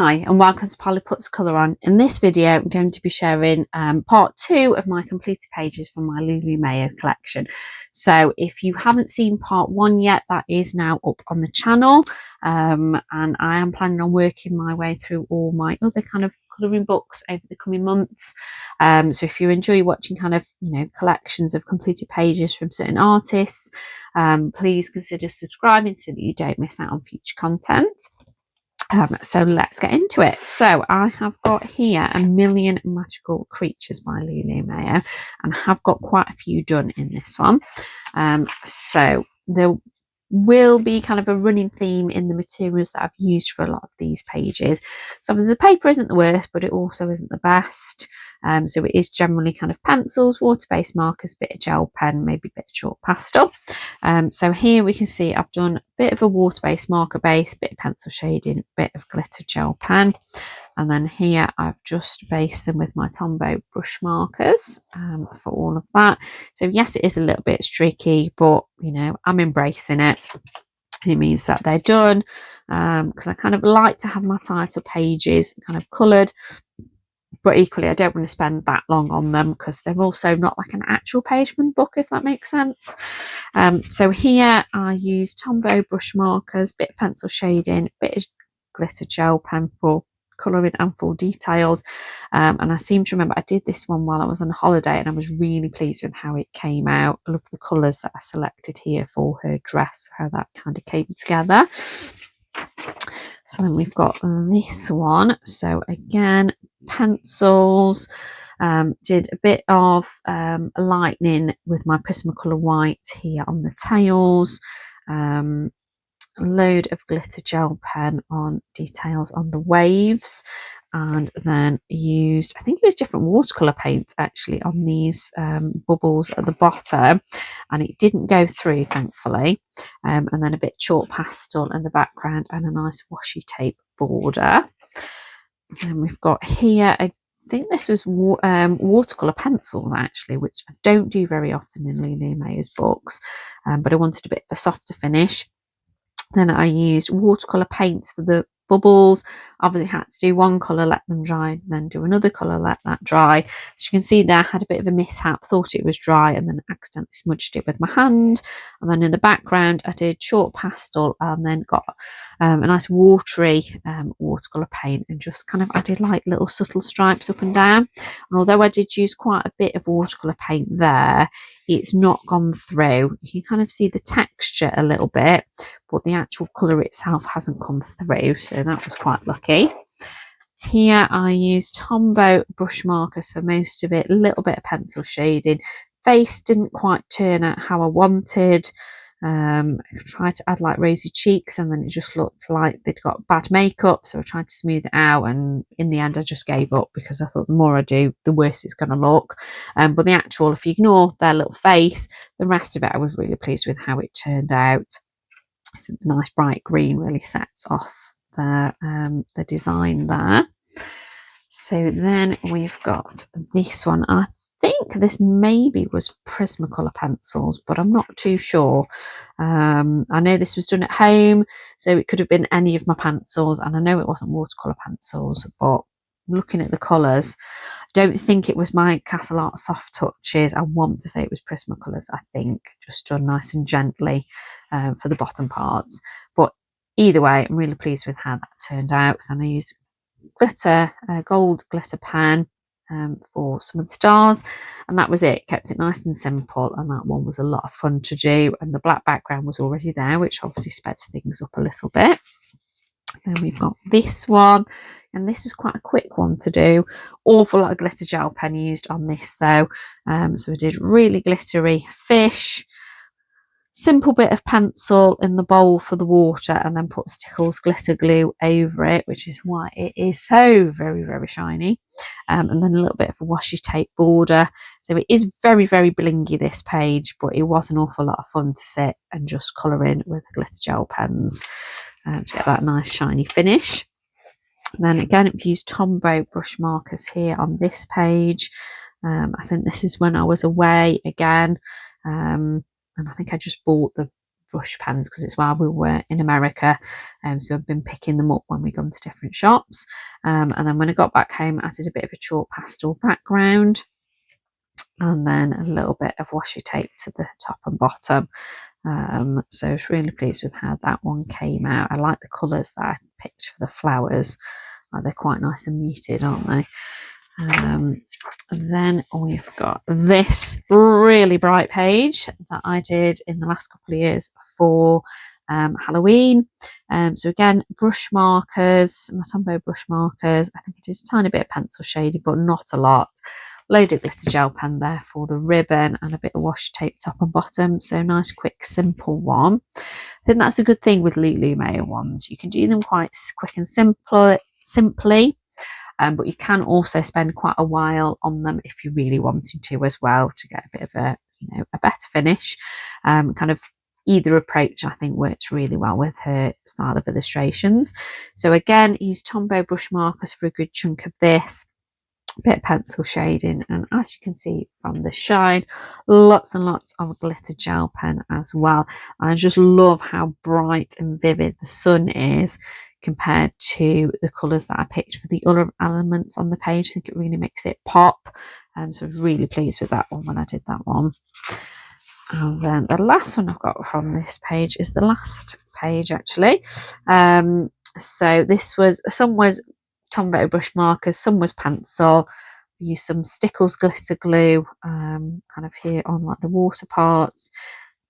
Hi and welcome to Polly Puts Colour On. In this video I'm going to be sharing part 2 of my completed pages from my Lulu Mayo collection. So if you haven't seen part 1 yet, that is now up on the channel, and I am planning on working my way through all my other kind of colouring books over the coming months. So if you enjoy watching kind of collections of completed pages from certain artists, please consider subscribing so that you don't miss out on future content. So let's get into it. So I have got here A Million Magical Creatures by Lulu Mayo, and have got quite a few done in this one. So there will be kind of a running theme in the materials that I've used for a lot of these pages. So the paper isn't the worst, but it also isn't the best. So it is generally kind of pencils, water-based markers, bit of gel pen, maybe a bit of chalk pastel. So here we can see I've done a bit of a water-based marker base, bit of pencil shading, bit of glitter gel pen. And then here I've just based them with my Tombow brush markers for all of that. So yes, it is a little bit streaky, but I'm embracing it. It means that they're done, because I kind of like to have my title pages kind of coloured, but equally I don't want to spend that long on them because they're also not like an actual page from the book, if that makes sense. So here I use Tombow brush markers, bit of pencil shading, bit of glitter gel pen for colouring and for details, and I seem to remember I did this one while I was on holiday and I was really pleased with how it came out. I love the colours that I selected here for her dress, how that kind of came together. So then we've got this one. So again, pencils, did a bit of lightning with my Prismacolor white here on the tails, a load of glitter gel pen on details on the waves, and then used, I think it was different watercolor paint actually on these bubbles at the bottom, and it didn't go through, thankfully. And then a bit chalk pastel in the background and a nice washi tape border. And we've got here, I think this was watercolor pencils actually, which I don't do very often in Lulu Mayo's books, but I wanted a bit of a softer finish. Then I used watercolor paints for the bubbles. Obviously had to do one colour, let them dry, then do another colour, let that dry. So you can see there I had a bit of a mishap, thought it was dry and then accidentally smudged it with my hand. And then in the background I did chalk pastel and then got a nice watery watercolour paint and just kind of added like little subtle stripes up and down. And although I did use quite a bit of watercolour paint there, it's not gone through. You can kind of see the texture a little bit, but the actual colour itself hasn't come through, so that was quite lucky. Here I used Tombow brush markers for most of it, a little bit of pencil shading. Face didn't quite turn out how I wanted. I tried to add like rosy cheeks and then it just looked like they'd got bad makeup, so I tried to smooth it out, and in the end I just gave up because I thought the more I do the worse it's going to look. But the actual, if you ignore their little face, the rest of it I was really pleased with how it turned out. So the nice bright green really sets off the design there. So then we've got this one. I think this maybe was Prismacolor pencils, but I'm not too sure. I know this was done at home, so it could have been any of my pencils, and I know it wasn't watercolor pencils, but looking at the colours, I don't think it was my Castle Art Soft Touches. I want to say it was Prismacolors, I think, just done nice and gently for the bottom parts. But either way, I'm really pleased with how that turned out. So I used glitter, gold glitter pen for some of the stars, and that was it. Kept it nice and simple, and that one was a lot of fun to do, and the black background was already there, which obviously sped things up a little bit. Then we've got this one, and this is quite a quick one to do. Awful lot of glitter gel pen used on this though. So I did really glittery fish, simple bit of pencil in the bowl for the water, and then put Stickles glitter glue over it, which is why it is so very, very shiny. And then a little bit of a washi tape border. So it is very, very blingy, this page, but it was an awful lot of fun to sit and just colour in with glitter gel pens to get that nice shiny finish. And then again, I've used Tombow brush markers here on this page. I think this is when I was away again, and I think I just bought the brush pens because it's while we were in America, so I've been picking them up when we gone to different shops, and then when I got back home I did a bit of a chalk pastel background and then a little bit of washi tape to the top and bottom. So I was really pleased with how that one came out. I like the colours that I picked for the flowers. They're quite nice and muted, aren't they? Then we've got this really bright page that I did in the last couple of years for Halloween. So again, brush markers, my Tombow brush markers. I think I did a tiny bit of pencil shading, but not a lot. Load of glitter gel pen there for the ribbon and a bit of washi tape top and bottom. So nice, quick, simple one. I think that's a good thing with Lulu Mayo ones. You can do them quite quick and simply. But you can also spend quite a while on them if you really wanted to as well, to get a bit of a better finish. Kind of either approach I think works really well with her style of illustrations. So again, use Tombow brush markers for a good chunk of this, a bit of pencil shading, and as you can see from the shine, lots and lots of glitter gel pen as well. And I just love how bright and vivid the sun is compared to the colours that I picked for the other elements on the page. I think it really makes it pop. So I was really pleased with that one when I did that one. And then the last one I've got from this page is the last page actually. So this was, some was Tombow brush markers, some was pencil. We used some Stickles glitter glue kind of here on like the water parts,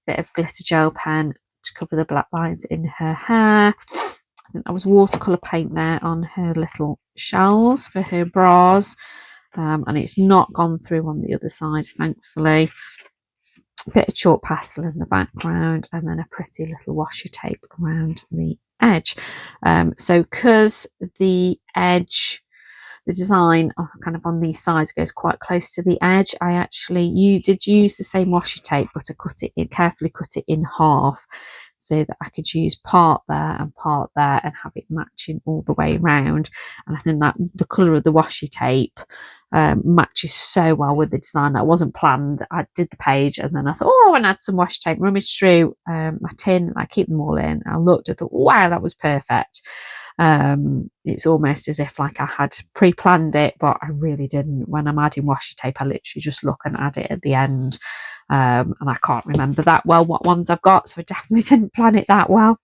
bit of glitter gel pen to cover the black lines in her hair. I think that was watercolour paint there on her little shells for her bras, and it's not gone through on the other side, thankfully. A bit of chalk pastel in the background, and then a pretty little washi tape around the edge. So because the edge, the design kind of on these sides goes quite close to the edge, you did use the same washi tape, but I carefully cut it in half so that I could use part there and have it matching all the way around. And I think that the colour of the washi tape matches so well with the design. That wasn't planned. I did the page and then I thought, oh, I want to add some washi tape. Rummaged through my tin, I keep them all in. I looked, I thought, wow, that was perfect. It's almost as if like I had pre-planned it, but I really didn't. When I'm adding washi tape, I literally just look and add it at the end, and I can't remember that well what ones I've got, so I definitely didn't plan it that well.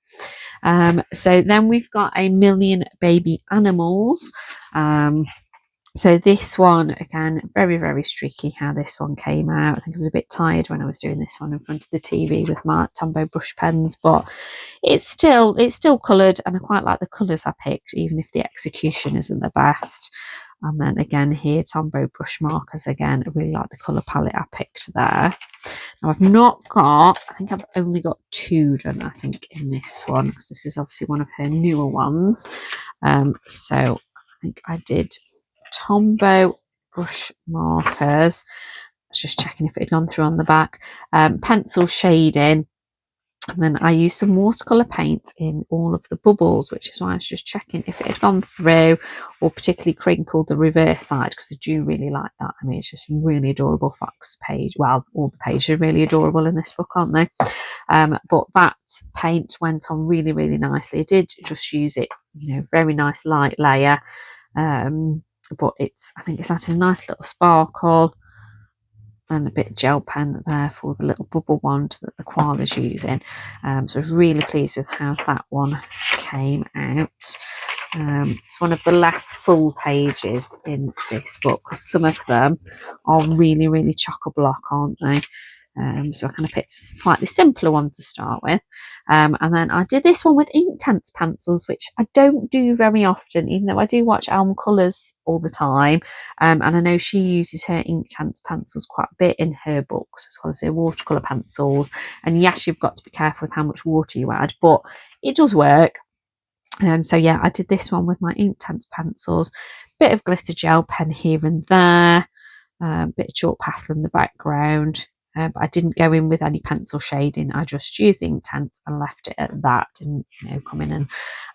So then we've got a million baby animals. So this one, again, very, very streaky how this one came out. I think I was a bit tired when I was doing this one in front of the TV with my Tombow brush pens, but it's still coloured, and I quite like the colours I picked, even if the execution isn't the best. And then again here, Tombow brush markers again. I really like the colour palette I picked there. Now I've not got, I think I've only got 2 done, I think, in this one, because this is obviously one of her newer ones. So I think I did Tombow brush markers. I was just checking if it had gone through on the back. Pencil shading, and then I used some watercolour paint in all of the bubbles, which is why I was just checking if it had gone through, or particularly crinkled the reverse side, because I do really like that. I mean, it's just really adorable fox page. Well, all the pages are really adorable in this book, aren't they? But that paint went on really, really nicely. I did just use it, very nice light layer. But I think it's added a nice little sparkle, and a bit of gel pen there for the little bubble wand that the koala's using. So I was really pleased with how that one came out. It's one of the last full pages in this book, because some of them are really, really chock-a-block, aren't they? So I kind of picked a slightly simpler one to start with. And then I did this one with Inktense pencils, which I don't do very often, even though I do watch Elm Colours all the time. And I know she uses her Inktense pencils quite a bit in her books, as well as her watercolour pencils. And yes, you've got to be careful with how much water you add, but it does work. So yeah, I did this one with my Inktense pencils, bit of glitter gel pen here and there, bit of chalk pastel in the background. But I didn't go in with any pencil shading. I just used Inktense and left it at that. Didn't come in and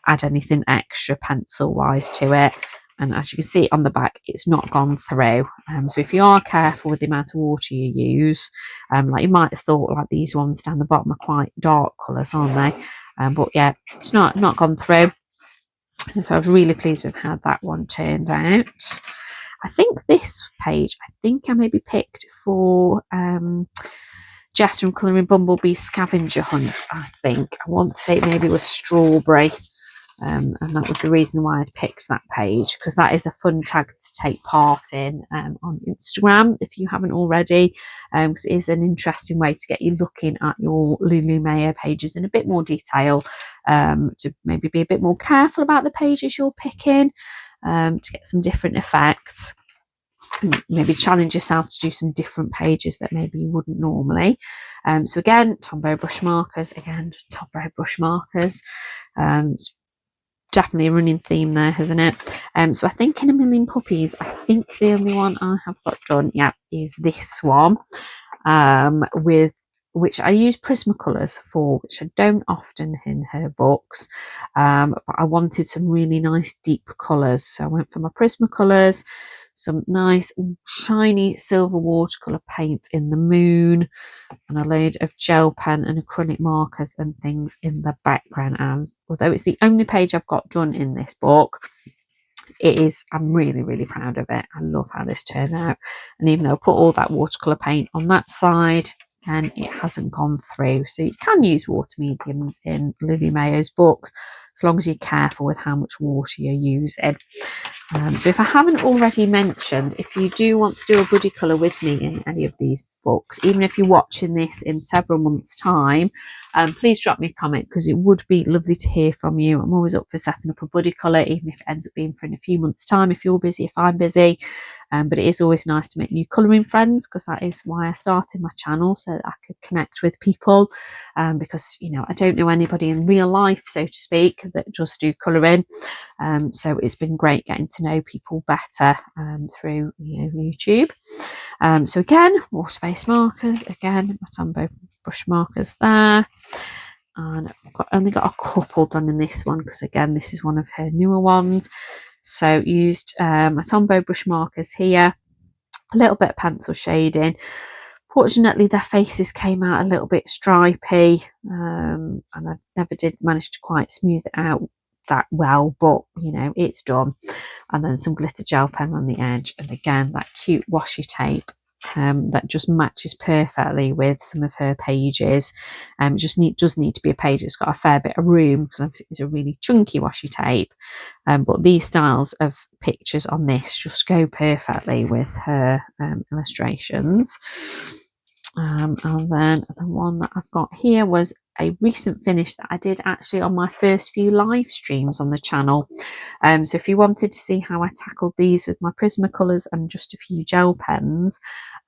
add anything extra pencil wise to it. And as you can see on the back, it's not gone through. So if you are careful with the amount of water you use, like you might have thought, like these ones down the bottom are quite dark colours, aren't they? But yeah, it's not gone through. And so I was really pleased with how that one turned out. I think this page, I maybe picked for Jess from Colouring Bumblebee Scavenger Hunt. I want to say maybe it was strawberry. And that was the reason why I'd picked that page, because that is a fun tag to take part in on Instagram if you haven't already, because it is an interesting way to get you looking at your Lulu Mayo pages in a bit more detail, to maybe be a bit more careful about the pages you're picking, to get some different effects. Maybe challenge yourself to do some different pages that maybe you wouldn't normally. So again, Tombow brush markers, definitely a running theme there, hasn't it? So I think in A Million Puppies, I think the only one I have got done is this one, with which I use Prismacolors for, which I don't often in her books, but I wanted some really nice deep colours, so I went for my Prismacolors, some nice shiny silver watercolour paint in the moon, and a load of gel pen and acrylic markers and things in the background. And although it's the only page I've got done in this book, I'm really proud of it. I love how this turned out. And even though I put all that watercolour paint on that side, and it hasn't gone through. So you can use water mediums in Lulu Mayo's books, as long as you're careful with how much water you're using. So if I haven't already mentioned, if you do want to do a buddy colour with me in any of these books, even if you're watching this in several months' time, please drop me a comment, because it would be lovely to hear from you. I'm always up for setting up a buddy colour, even if it ends up being for in a few months' time, if you're busy, if I'm busy. But it is always nice to make new colouring friends, because that is why I started my channel, so that I could connect with people, because I don't know anybody in real life, so to speak, that just do colouring. So it's been great getting to know people better through YouTube. So again, water-based markers, again my Tombow brush markers there, and I've only got a couple done in this one, because again this is one of her newer ones. So used my Tombow brush markers here, a little bit of pencil shading. Fortunately their faces came out a little bit stripy, and I never did manage to quite smooth it out that well, but it's done. And then some glitter gel pen on the edge, and again that cute washi tape that just matches perfectly with some of her pages. It does need to be a page that's got a fair bit of room, because it's a really chunky washi tape, but these styles of pictures on this just go perfectly with her illustrations. And then the one that I've got here was a recent finish that I did actually on my first few live streams on the channel. So if you wanted to see how I tackled these with my Prismacolors and just a few gel pens,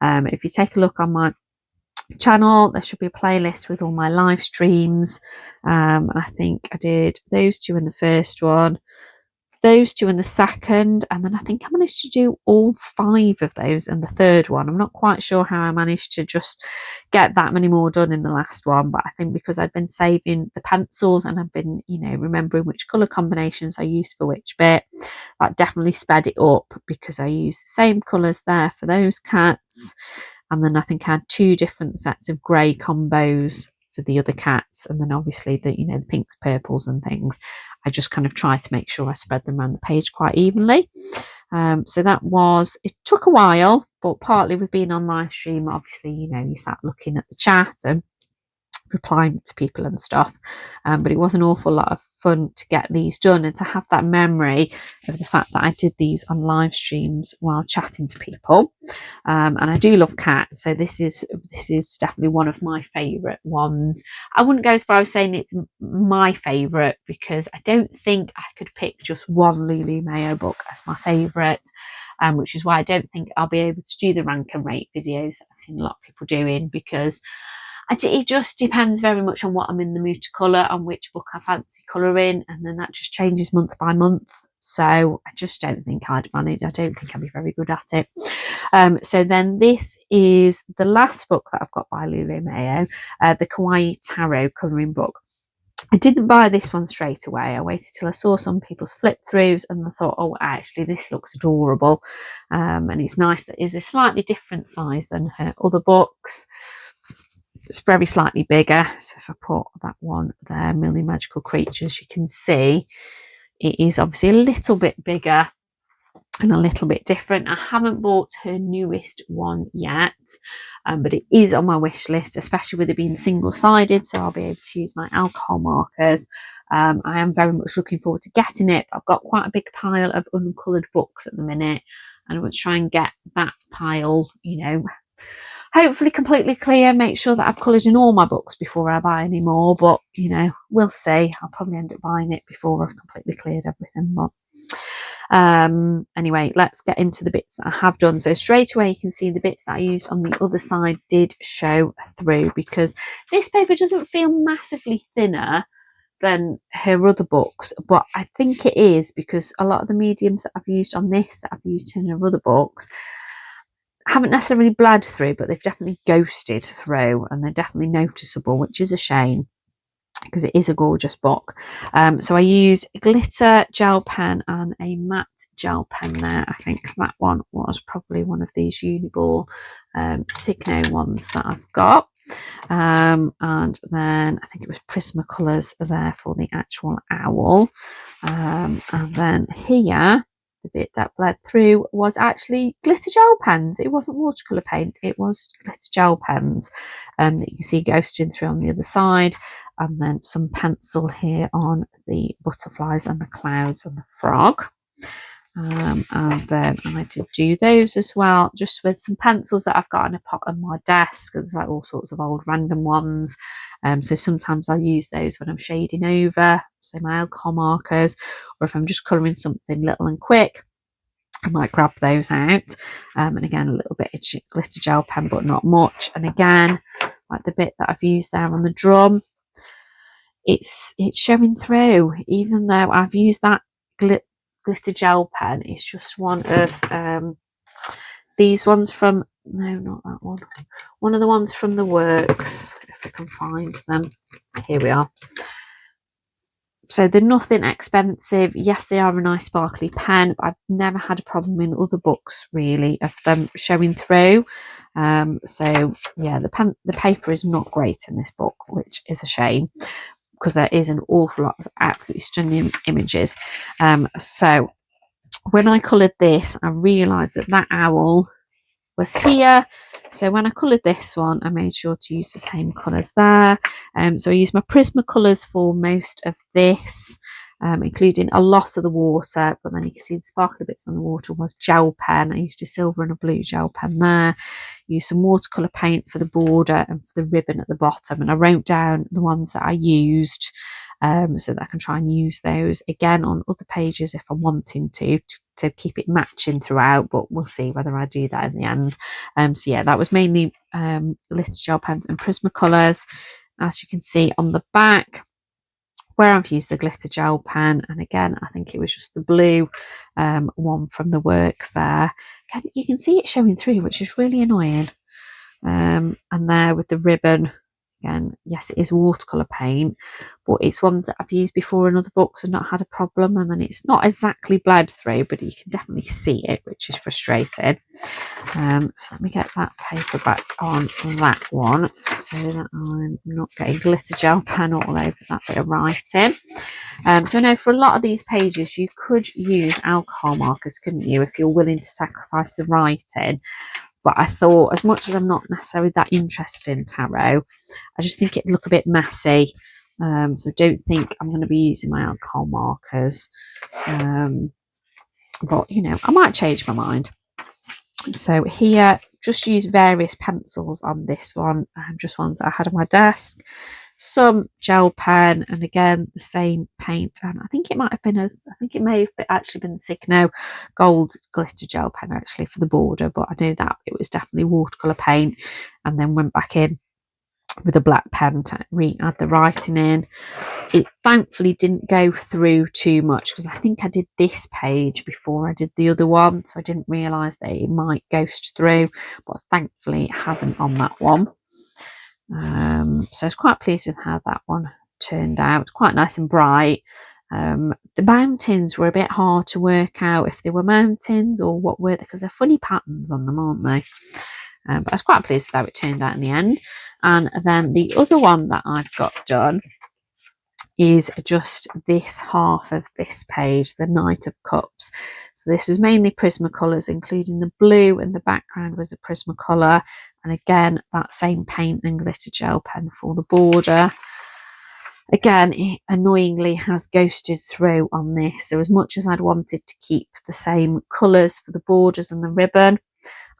if you take a look on my channel, there should be a playlist with all my live streams. I think I did those two in the first one, those two in the second, and then I think I managed to do all 5 of those in the third one. I'm not quite sure how I managed to just get that many more done in the last one, but I think because I'd been saving the pencils and I've been remembering which colour combinations I used for which bit, that definitely sped it up, because I used the same colours there for those cats, and then I think I had 2 different sets of grey combos for the other cats, and then obviously the the pinks, purples and things. I just kind of tried to make sure I spread them around the page quite evenly. So it took a while, but partly with being on live stream, obviously you sat looking at the chat and replying to people and stuff, but it was an awful lot of fun to get these done and to have that memory of the fact that I did these on live streams while chatting to people. And I do love cats, so this is definitely one of my favorite ones. I wouldn't go as far as saying it's my favorite, because I don't think I could pick just one Lulu Mayo book as my favorite, which is why I don't think I'll be able to do the rank and rate videos that I've seen a lot of people doing, because it just depends very much on what I'm in the mood to colour and which book I fancy colouring, and then that just changes month by month. So I just don't think I'd manage. I don't think I'd be very good at it. So then this is the last book that I've got by Lulu Mayo, the Kawaii Tarot colouring book. I didn't buy this one straight away. I waited till I saw some people's flip throughs and I thought, oh, actually, this looks adorable. And it's nice that it's a slightly different size than her other books. It's very slightly bigger. So if I put that one there, Million Magical Creatures, you can see it is obviously a little bit bigger and a little bit different. I haven't bought her newest one yet, but it is on my wish list, especially with it being single-sided, so I'll be able to use my alcohol markers. I am very much looking forward to getting it. I've got quite a big pile of uncoloured books at the minute, and I want to try and get that pile, you know, hopefully completely clear, make sure that I've coloured in all my books before I buy any more, but, you know, we'll see. I'll probably end up buying it before I've completely cleared everything, but anyway, let's get into the bits that I have done. So straight away you can see the bits that I used on the other side did show through, because this paper doesn't feel massively thinner than her other books, but I think it is because a lot of the mediums that I've used on this that I've used in her other books haven't necessarily bled through, but they've definitely ghosted through, and they're definitely noticeable, which is a shame because it is a gorgeous book. So I used a glitter gel pen and a matte gel pen there. I think that one was probably one of these Uniball Signo ones that I've got. And then I think it was Prismacolors there for the actual owl. And then here, the bit that bled through was actually glitter gel pens. It wasn't watercolour paint, it was glitter gel pens that you can see ghosting through on the other side, and then some pencil here on the butterflies and the clouds and the frog. And then I did do those as well, just with some pencils that I've got in a pot on my desk. There's like all sorts of old random ones. So sometimes I'll use those when I'm shading over, say my alcohol markers, or if I'm just colouring something little and quick, I might grab those out. And again, a little bit of glitter gel pen, but not much. And again, like the bit that I've used there on the drum, it's showing through, even though I've used that glitter gel pen. It's just one of these ones from, no, not that one of the ones from the works, if I can find them. Here we are. So they're nothing expensive. Yes, they are a nice sparkly pen, but I've never had a problem in other books really of them showing through. So yeah, the paper is not great in this book, which is a shame, because there is an awful lot of absolutely stunning images. So when I coloured this, I realised that that owl was here. So when I coloured this one, I made sure to use the same colours there. So I used my Prismacolors for most of this, including a lot of the water, but then you can see the sparkly bits on the water was gel pen. I used a silver and a blue gel pen there. Used some watercolour paint for the border and for the ribbon at the bottom, and I wrote down the ones that I used, so that I can try and use those again on other pages if I'm wanting to keep it matching throughout, but we'll see whether I do that in the end. So yeah, that was mainly glitter gel pens and Prismacolors. As you can see on the back, where I've used the glitter gel pen, and again I think it was just the blue one from the works there. Again, you can see it showing through, which is really annoying. And there with the ribbon, again, yes, it is watercolour paint, but it's ones that I've used before in other books and not had a problem, and then it's not exactly bled through, but you can definitely see it, which is frustrating. So let me get that paper back on that one so that I'm not getting glitter gel pen all over that bit of writing. So I know for a lot of these pages you could use alcohol markers, couldn't you, if you're willing to sacrifice the writing. But I thought, as much as I'm not necessarily that interested in tarot, I just think it'd look a bit messy. So I don't think I'm going to be using my alcohol markers. But, you know, I might change my mind. So here, just use various pencils on this one, just ones that I had on my desk. Some gel pen, and again the same paint, and I think it might have been I think it may have actually been Signo gold glitter gel pen actually for the border, but I know that it was definitely watercolor paint, and then went back in with a black pen to re-add the writing in. It thankfully didn't go through too much, because I think I did this page before I did the other one, so I didn't realise that it might ghost through, but thankfully it hasn't on that one. So I was quite pleased with how that one turned out. It's quite nice and bright. The mountains were a bit hard to work out if they were mountains or what were they, because they're funny patterns on them, aren't they? But I was quite pleased with how it turned out in the end. And then the other one that I've got done is just this half of this page, the Knight of Cups. So this was mainly Prismacolors, including the blue, and the background was a Prismacolor. And again, that same paint and glitter gel pen for the border. Again, it annoyingly has ghosted through on this. So as much as I'd wanted to keep the same colours for the borders and the ribbon,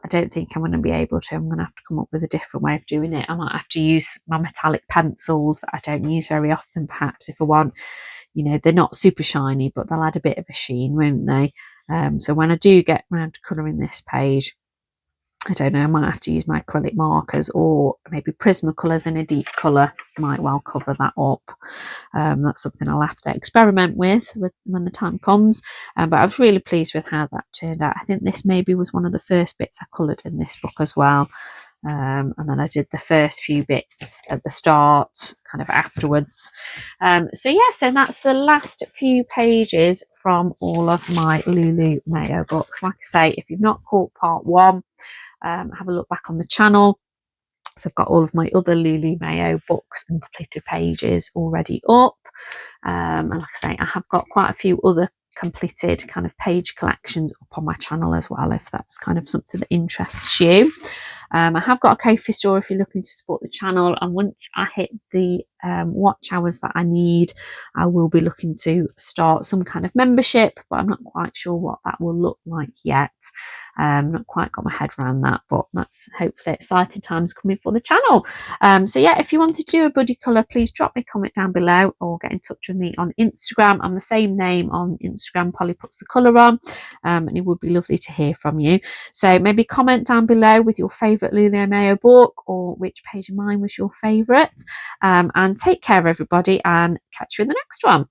I don't think I'm going to be able to. I'm going to have to come up with a different way of doing it. I might have to use my metallic pencils that I don't use very often, perhaps, if I want. You know, they're not super shiny, but they'll add a bit of a sheen, won't they? So when I do get around to colouring this page, I don't know, I might have to use my acrylic markers, or maybe Prismacolors in a deep colour might well cover that up. That's something I'll have to experiment with when the time comes. But I was really pleased with how that turned out. I think this maybe was one of the first bits I coloured in this book as well. And then I did the first few bits at the start, kind of afterwards. So that's the last few pages from all of my Lulu Mayo books. Like I say, if you've not caught part 1, have a look back on the channel. So I've got all of my other Lulu Mayo books and completed pages already up. And like I say, I have got quite a few other completed kind of page collections up on my channel as well, if that's kind of something that interests you. I have got a Ko-fi store if you're looking to support the channel, and once I hit the watch hours that I need, I will be looking to start some kind of membership, but I'm not quite sure what that will look like yet. Not quite got my head around that, but that's hopefully exciting times coming for the channel. If you want to do a buddy colour, please drop me a comment down below or get in touch with me on Instagram. I'm the same name on Instagram, Polly Puts the Colour On, and it would be lovely to hear from you. So maybe comment down below with your favourite Lulu Mayo book, or which page of mine was your favourite. And take care, everybody, and catch you in the next one.